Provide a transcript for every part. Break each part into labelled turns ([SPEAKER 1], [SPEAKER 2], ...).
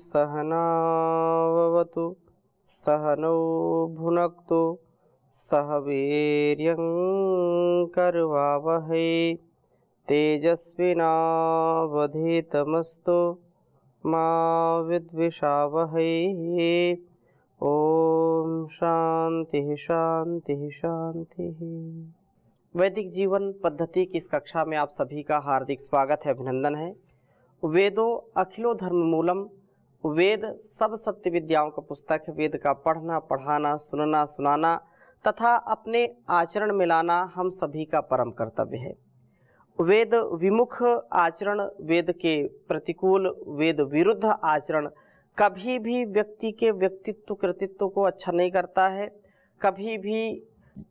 [SPEAKER 1] सहनाववतु सहनौ भुनक्तु सह वीर्यं करवावहै तेजस्विनावधीतमस्तु मा विद्विषावहै। ओम शांति शांति शांति। वैदिक जीवन पद्धति की इस कक्षा में आप सभी का हार्दिक स्वागत है, अभिनंदन है। वेदो अखिलो धर्म मूलम, वेद सब सत्य विद्याओं का पुस्तक है। वेद का पढ़ना, पढ़ाना, सुनना, सुनाना तथा अपने आचरण में लाना हम सभी का परम कर्तव्य है। वेद विमुख आचरण, वेद के प्रतिकूल, वेद विरुद्ध आचरण कभी भी व्यक्ति के व्यक्तित्व कृतित्व को अच्छा नहीं करता है, कभी भी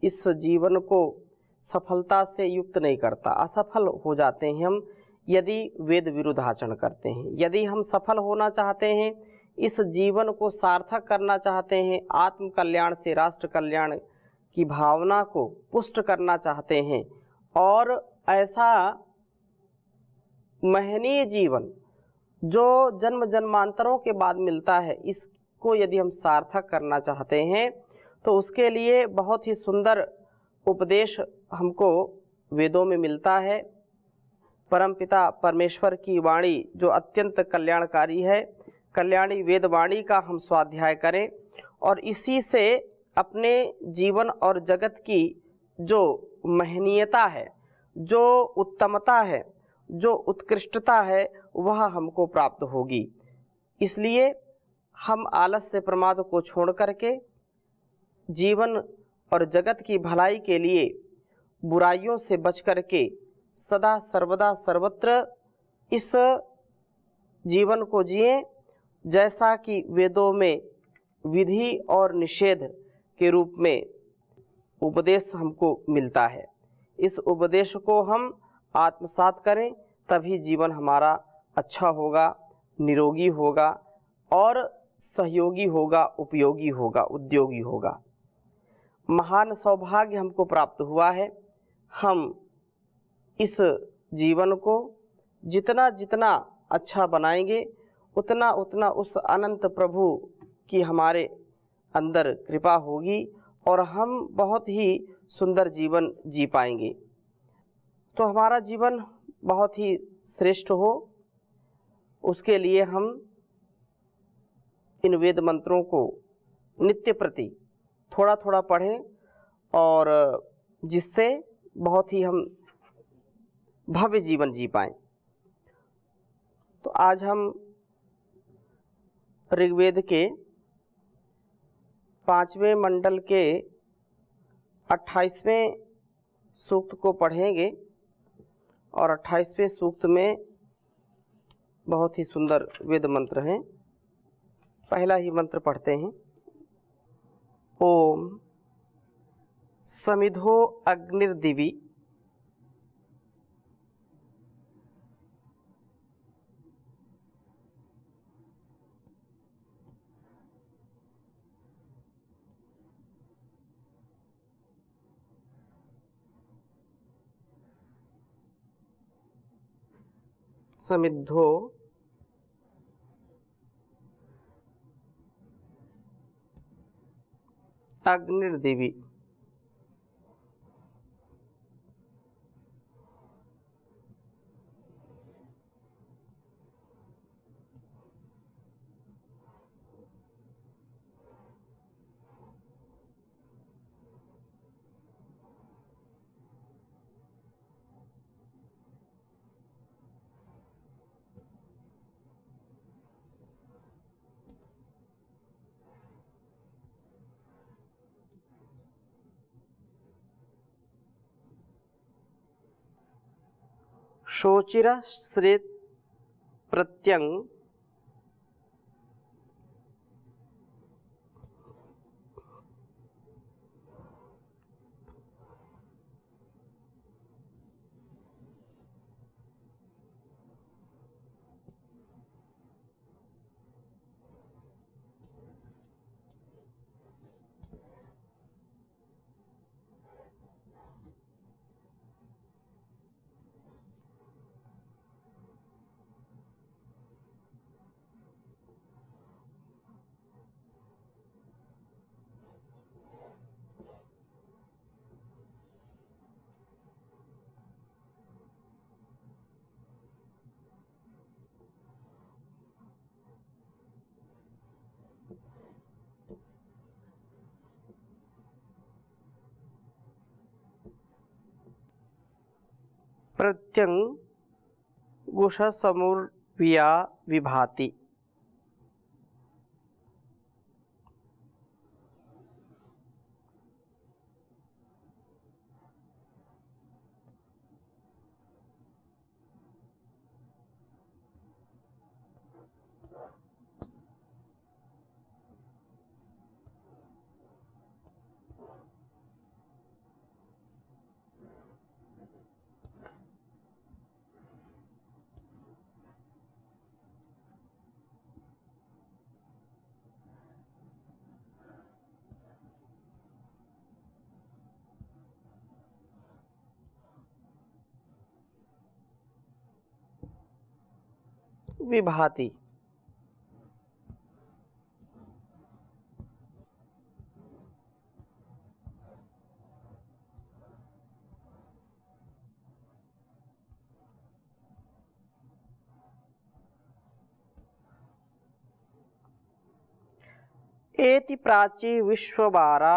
[SPEAKER 1] इस जीवन को सफलता से युक्त नहीं करता। असफल हो जाते हैं हम यदि वेद विरुद्ध आचरण करते हैं। यदि हम सफल होना चाहते हैं, इस जीवन को सार्थक करना चाहते हैं, आत्म कल्याण से राष्ट्र कल्याण की भावना को पुष्ट करना चाहते हैं और ऐसा महनीय जीवन जो जन्म जन्मांतरों के बाद मिलता है, इसको यदि हम सार्थक करना चाहते हैं तो उसके लिए बहुत ही सुंदर उपदेश हमको वेदों में मिलता है। परमपिता परमेश्वर की वाणी जो अत्यंत कल्याणकारी है, कल्याणी वेद वाणी का हम स्वाध्याय करें और इसी से अपने जीवन और जगत की जो महनीयता है, जो उत्तमता है, जो उत्कृष्टता है, वह हमको प्राप्त होगी। इसलिए हम आलस्य प्रमाद को छोड़ करके जीवन और जगत की भलाई के लिए बुराइयों से बच करके सदा सर्वदा सर्वत्र इस जीवन को जिए जैसा कि वेदों में विधि और निषेध के रूप में उपदेश हमको मिलता है। इस उपदेश को हम आत्मसात करें, तभी जीवन हमारा अच्छा होगा, निरोगी होगा और सहयोगी होगा, उपयोगी होगा, उद्योगी होगा। महान सौभाग्य हमको प्राप्त हुआ है। हम इस जीवन को जितना जितना अच्छा बनाएंगे, उतना उतना उस अनंत प्रभु की हमारे अंदर कृपा होगी और हम बहुत ही सुंदर जीवन जी पाएंगे। तो हमारा जीवन बहुत ही श्रेष्ठ हो, उसके लिए हम इन वेद मंत्रों को नित्य प्रति थोड़ा थोड़ा पढ़ें और जिससे बहुत ही हम भव्य जीवन जी पाएं। तो आज हम ऋग्वेद के 5वें मंडल के 28वें सूक्त को पढ़ेंगे और 28वें सूक्त में बहुत ही सुंदर वेद मंत्र हैं। पहला ही मंत्र पढ़ते हैं। ओम समिधो अग्निर्दिवि समिद्धो अग्निर्दिवि। शोचिरः श्रेत प्रत्यंग प्रत्यंगुषसमुर्विया विभाति। विभाति। एति प्राची विश्ववारा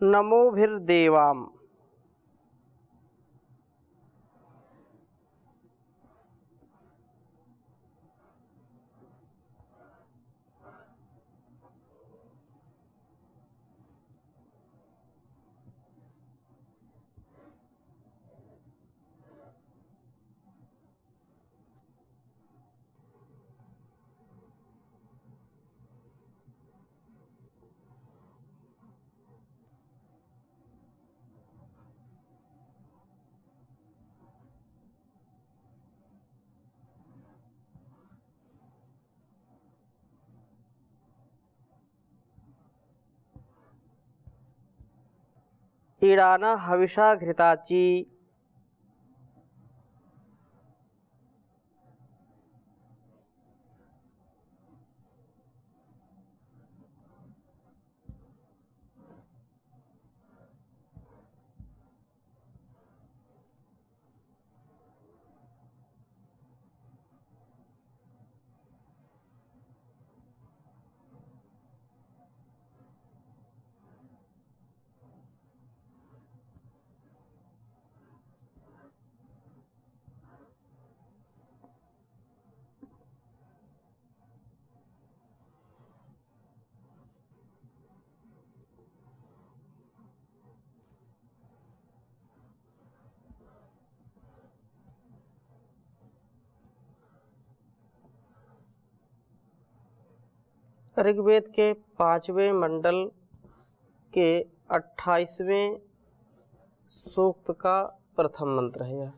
[SPEAKER 1] नमोभिर्देवाम्। ईडाना हविषा घृताची। ऋग्वेद के 5वें मंडल के 28वें सूक्त का प्रथम मंत्र है।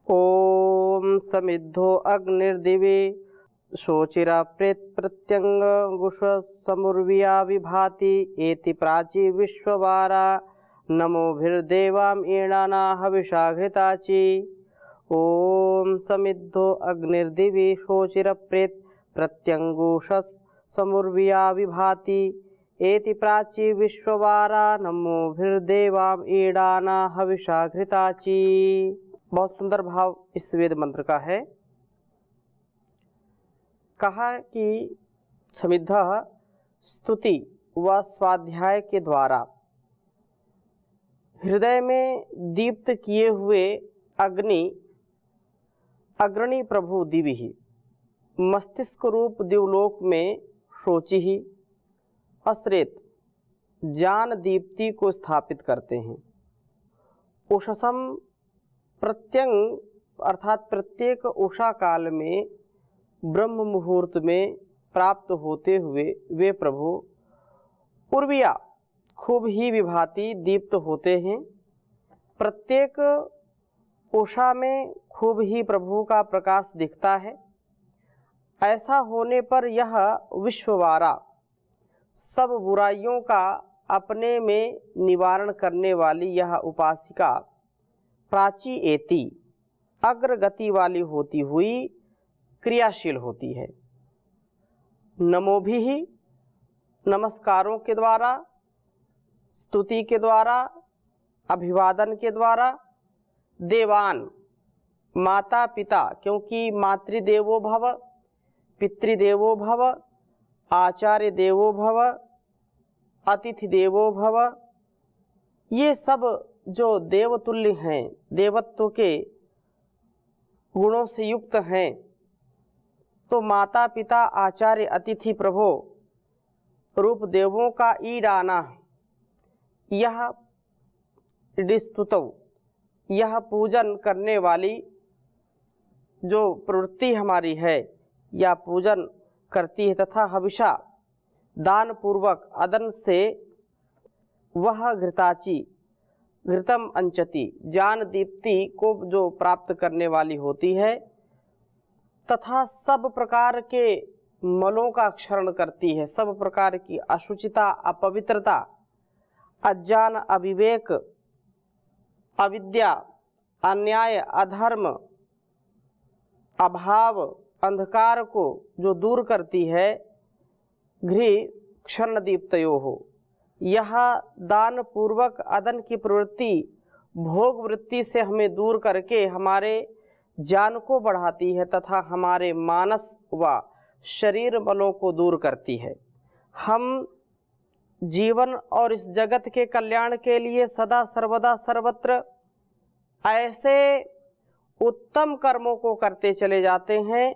[SPEAKER 1] ओम समिद्धो अग्निर्दिवे शोचिरा प्रेत प्रत्यंगुष समुर्विया विभाति। एति प्राची विश्ववारा नमोभिर्देवाम ईणाना हविषा घृताची। ओम समिद्धो अग्निर्दिवि शोचिरप्रेत प्रत्यंगुषस समुर्विया विभाति। एति प्राची विश्ववारा नमोभिर्देवाम ईडाना हविषा घृताची। बहुत सुंदर भाव इस वेद मंत्र का है। कहा कि समिद्ध स्तुति व स्वाध्याय के द्वारा हृदय में दीप्त किए हुए अग्रणी प्रभु दिवि ही मस्तिष्क रूप दिवलोक में शोचि ही अस्त्रेत ज्ञान दीप्ति को स्थापित करते हैं। उषसम प्रत्यंग अर्थात प्रत्येक उषा काल में ब्रह्म मुहूर्त में प्राप्त होते हुए वे प्रभु उर्विया खूब ही विभाति दीप्त होते हैं। प्रत्येक उषा में खूब ही प्रभु का प्रकाश दिखता है। ऐसा होने पर यह विश्ववारा सब बुराइयों का अपने में निवारण करने वाली यह उपासिका प्राची एति अग्रगति वाली होती हुई क्रियाशील होती है। नमोभिः नमस्कारों के द्वारा, स्तुति के द्वारा, अभिवादन के द्वारा, देवान माता पिता, क्योंकि मातृदेवो भव, पितृदेवो भव, आचार्य देवो भव, अतिथि देवो भव, ये सब जो देवतुल्य हैं, देवत्व के गुणों से युक्त हैं, तो माता पिता, आचार्य, अतिथि, प्रभो रूप देवों का ईडाना, यह स्तुतौ, यह पूजन करने वाली जो प्रवृत्ति हमारी है या पूजन करती है, तथा हविषा दान पूर्वक अदन से वह घृताची घृतम अंचति ज्ञान दीप्ति को जो प्राप्त करने वाली होती है, तथा सब प्रकार के मलों का क्षरण करती है, सब प्रकार की अशुचिता, अपवित्रता, अज्ञान, अविवेक, अविद्या, अन्याय, अधर्म, अभाव, अंधकार को जो दूर करती है। घृ क्षण दीप्तयो हो, यह दान पूर्वक अदन की प्रवृत्ति भोग वृत्ति से हमें दूर करके हमारे ज्ञान को बढ़ाती है तथा हमारे मानस व शरीर बलों को दूर करती है। हम जीवन और इस जगत के कल्याण के लिए सदा सर्वदा सर्वत्र ऐसे उत्तम कर्मों को करते चले जाते हैं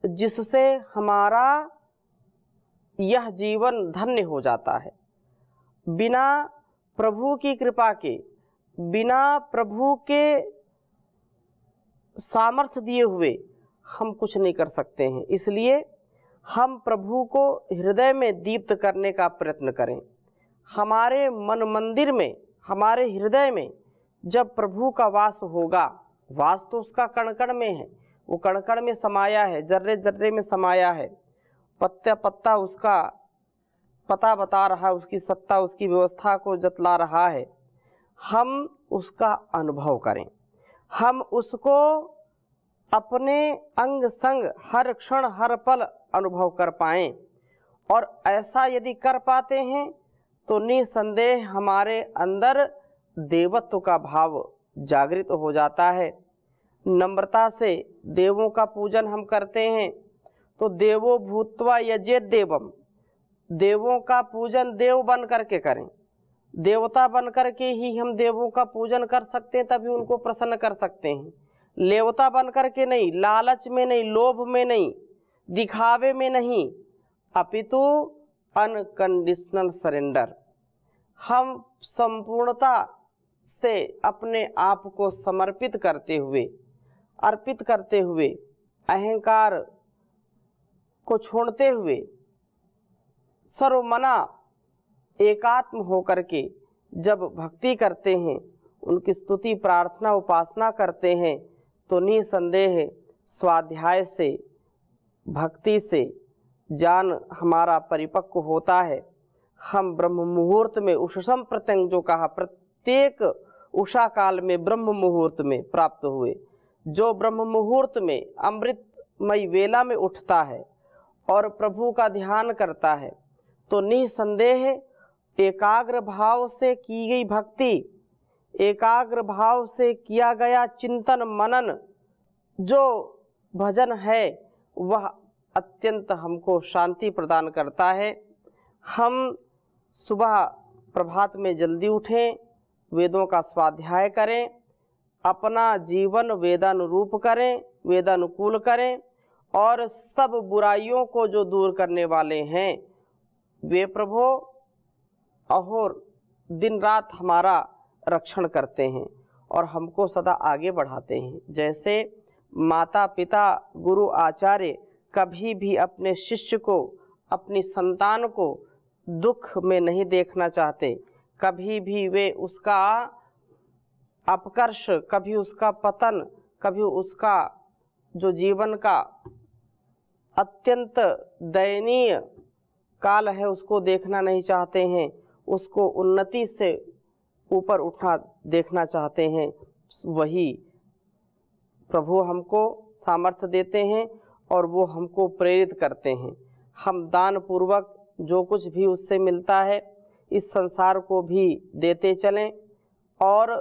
[SPEAKER 1] जिससे हमारा यह जीवन धन्य हो जाता है। बिना प्रभु की कृपा के, बिना प्रभु के सामर्थ्य दिए हुए हम कुछ नहीं कर सकते हैं। इसलिए हम प्रभु को हृदय में दीप्त करने का प्रयत्न करें। हमारे मन मंदिर में, हमारे हृदय में जब प्रभु का वास होगा, वास तो उसका कण कण में है, वो कण कण में समाया है, जर्रे जर्रे में समाया है, पत्ता पत्ता उसका पता बता रहा है, उसकी सत्ता, उसकी व्यवस्था को जतला रहा है। हम उसका अनुभव करें, हम उसको अपने अंग संग हर क्षण हर पल अनुभव कर पाएं। और ऐसा यदि कर पाते हैं तो निसंदेह हमारे अंदर देवत्व का भाव जागृत हो जाता है। नम्रता से देवों का पूजन हम करते हैं तो देवो भूत्वा यजेत देवम, देवों का पूजन देव बन करके करें। देवता बन करके ही हम देवों का पूजन कर सकते हैं, तभी उनको प्रसन्न कर सकते हैं। लेवता बन करके नहीं, लालच में नहीं, लोभ में नहीं, दिखावे में नहीं, अपितु अनकंडीशनल सरेंडर। हम संपूर्णता से अपने आप को समर्पित करते हुए, अर्पित करते हुए, अहंकार को छोड़ते हुए, सर्वमना एकात्म होकर के जब भक्ति करते हैं, उनकी स्तुति, प्रार्थना, उपासना करते हैं, तो निसंदेह स्वाध्याय से, भक्ति से ज्ञान हमारा परिपक्व होता है। हम ब्रह्म मुहूर्त में, उषसम प्रत्यंग जो कहा, प्रत्येक उषा काल में ब्रह्म मुहूर्त में प्राप्त हुए। जो ब्रह्म मुहूर्त में अमृतमय वेला में उठता है और प्रभु का ध्यान करता है, तो निसंदेह एकाग्र भाव से की गई भक्ति, एकाग्र भाव से किया गया चिंतन मनन, जो भजन है, वह अत्यंत हमको शांति प्रदान करता है। हम सुबह प्रभात में जल्दी उठें, वेदों का स्वाध्याय करें, अपना जीवन वेदानुरूप करें, वेदानुकूल करें, और सब बुराइयों को जो दूर करने वाले हैं वे प्रभु अहोर दिन रात हमारा रक्षण करते हैं और हमको सदा आगे बढ़ाते हैं। जैसे माता पिता, गुरु, आचार्य कभी भी अपने शिष्य को, अपनी संतान को दुख में नहीं देखना चाहते, कभी भी वे उसका अपकर्ष, कभी उसका पतन, कभी उसका जो जीवन का अत्यंत दयनीय काल है उसको देखना नहीं चाहते हैं, उसको उन्नति से ऊपर उठा देखना चाहते हैं। वही प्रभु हमको सामर्थ्य देते हैं और वो हमको प्रेरित करते हैं। हम दान पूर्वक जो कुछ भी उससे मिलता है इस संसार को भी देते चलें और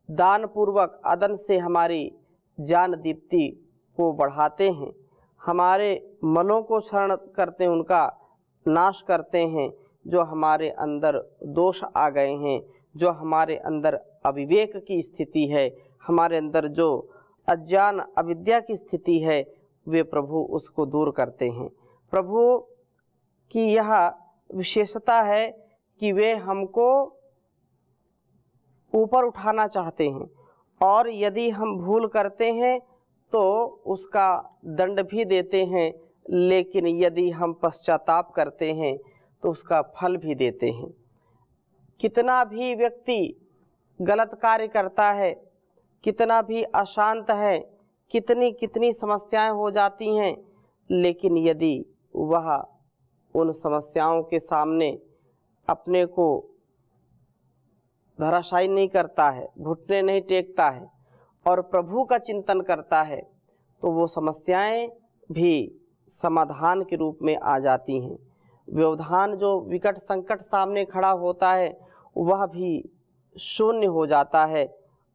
[SPEAKER 1] दान पूर्वक अदन से हमारी ज्ञान दीप्ति को बढ़ाते हैं, हमारे मनों को क्षरण करते हैं, उनका नाश करते हैं। जो हमारे अंदर दोष आ गए हैं, जो हमारे अंदर अविवेक की स्थिति है, हमारे अंदर जो अज्ञान अविद्या की स्थिति है, वे प्रभु उसको दूर करते हैं। प्रभु की यह विशेषता है कि वे हमको ऊपर उठाना चाहते हैं और यदि हम भूल करते हैं तो उसका दंड भी देते हैं, लेकिन यदि हम पश्चाताप करते हैं तो उसका फल भी देते हैं। कितना भी व्यक्ति गलत कार्य करता है, कितना भी अशांत है, कितनी समस्याएं हो जाती हैं, लेकिन यदि वह उन समस्याओं के सामने अपने को धराशायी नहीं करता है, घुटने नहीं टेकता है और प्रभु का चिंतन करता है, तो वो समस्याएं भी समाधान के रूप में आ जाती हैं। व्यवधान जो विकट संकट सामने खड़ा होता है वह भी शून्य हो जाता है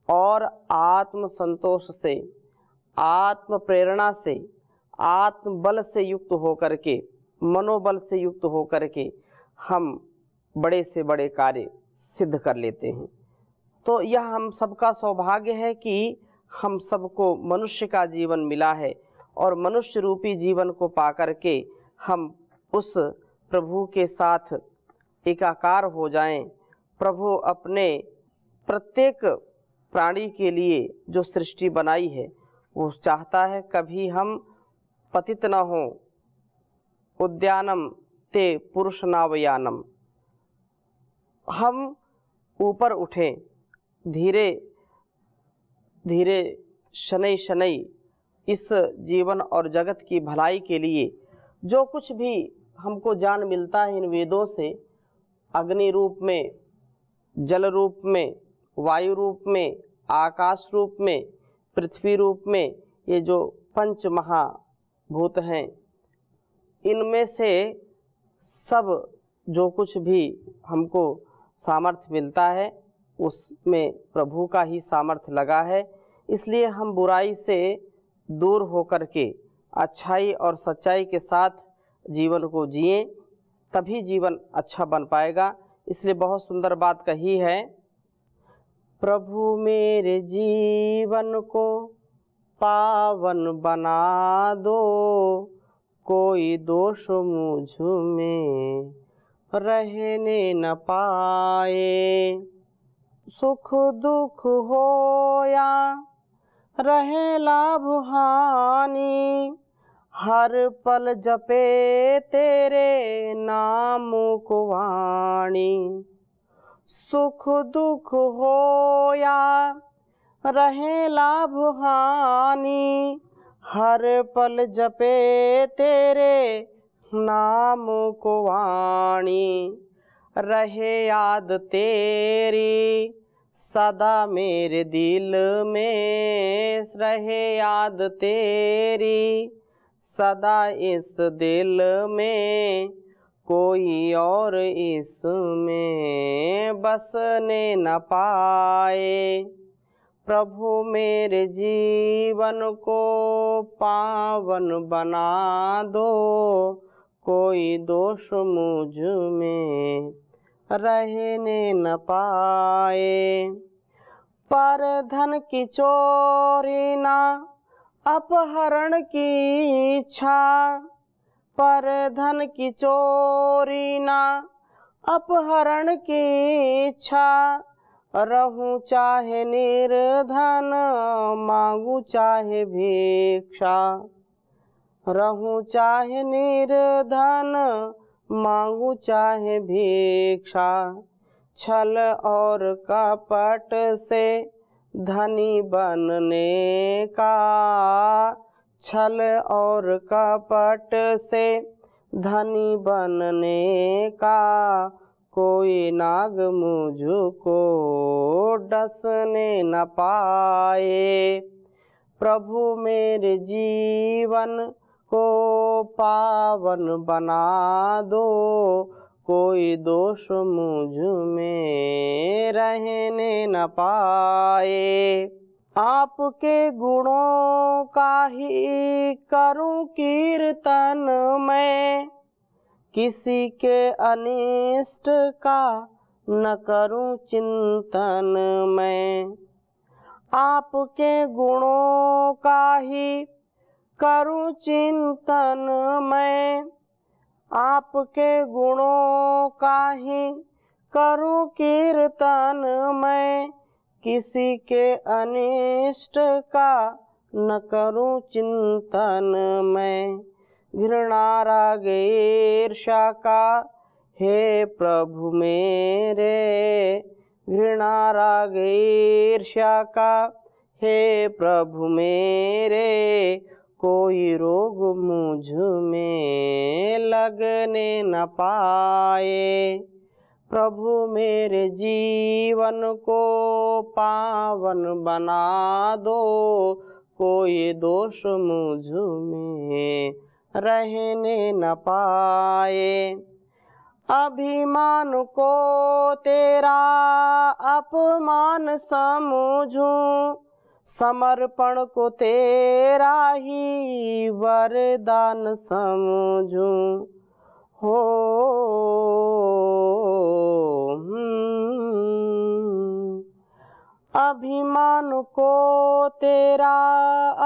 [SPEAKER 1] और आत्म संतोष से, आत्म प्रेरणा से, आत्म बल से युक्त होकर के, मनोबल से युक्त होकर के हम बड़े से बड़े कार्य सिद्ध कर लेते हैं। तो यह हम सबका सौभाग्य है कि हम सबको मनुष्य का जीवन मिला है और मनुष्य रूपी जीवन को पाकर के हम उस प्रभु के साथ एकाकार हो जाएं। प्रभु अपने प्रत्येक प्राणी के लिए जो सृष्टि बनाई है वो चाहता है कभी हम पतित न हो। उद्यानम ते पुरुष नावयानम, हम ऊपर उठें धीरे धीरे, शनै शनै, इस जीवन और जगत की भलाई के लिए जो कुछ भी हमको ज्ञान मिलता है इन वेदों से, अग्नि रूप में, जल रूप में, वायु रूप में, आकाश रूप में, पृथ्वी रूप में, ये जो पंच महाभूत हैं, इनमें से सब जो कुछ भी हमको सामर्थ्य मिलता है उसमें प्रभु का ही सामर्थ्य लगा है। इसलिए हम बुराई से दूर होकर के अच्छाई और सच्चाई के साथ जीवन को जिएं, तभी जीवन अच्छा बन पाएगा। इसलिए बहुत सुंदर बात कही है, प्रभु मेरे जीवन को पावन बना दो, कोई दोष मुझ में रहने न पाए। सुख दुख हो या रहे लाभ हानि, हर पल जपे तेरे नाम को वाणी। सुख दुख हो या रहे लाभ हानि, हर पल जपे तेरे नाम को वाणी। रहे याद तेरी सदा मेरे दिल में, रहे याद तेरी सदा इस दिल में, कोई और इसमें बसने न पाए। प्रभु मेरे जीवन को पावन बना दो, कोई दोष मुझ में रहने न पाए। पर धन की चोरी ना अपहरण की इच्छा, पर धन की चोरी ना अपहरण की इच्छा। रहूं चाहे निर्धन मांगू चाहे भिक्षा, रहूं चाहे निर्धन मांगू चाहे भिक्षा। छल और कपट से धनी बनने का, छल और कपट से धनी बनने का, कोई नाग मुझको डसने न पाए। प्रभु मेरे जीवन को पावन बना दो, कोई दोष मुझ में रहने न पाए। आपके गुणों का ही करूं कीर्तन मैं, किसी के अनिष्ट का न करूं चिंतन मैं। आपके गुणों का ही करूं चिंतन मैं, आपके गुणों का ही करूं कीर्तन मैं, किसी के अनिष्ट का न करूं चिंतन मैं। घृणा राग ईर्ष्या का हे प्रभु मेरे, घृणा राग ईर्ष्या का हे प्रभु मेरे, कोई रोग मुझ में लगने न पाए। प्रभु मेरे जीवन को पावन बना दो, कोई दोष मुझ में रहने न पाए। अभिमान को तेरा अपमान समझूं, समर्पण को तेरा ही वरदान समझूं। हो अभिमान को तेरा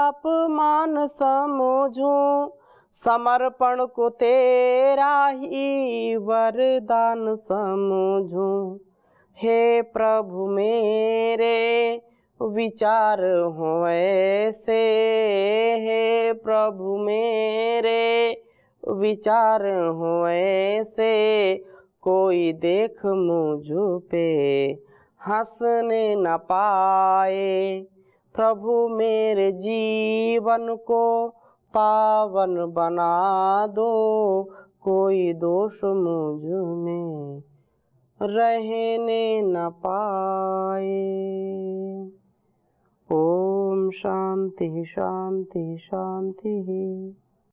[SPEAKER 1] अपमान समझूं, समर्पण को तेरा ही वरदान समझूं। हे प्रभु मेरे विचार हो ऐसे, हे प्रभु मेरे विचार हो ऐसे, कोई देख मुझ पे हंसने न पाए। प्रभु मेरे जीवन को पावन बना दो, कोई दोष मुझ में रहने न पाए। ओम शांति शांति शांति।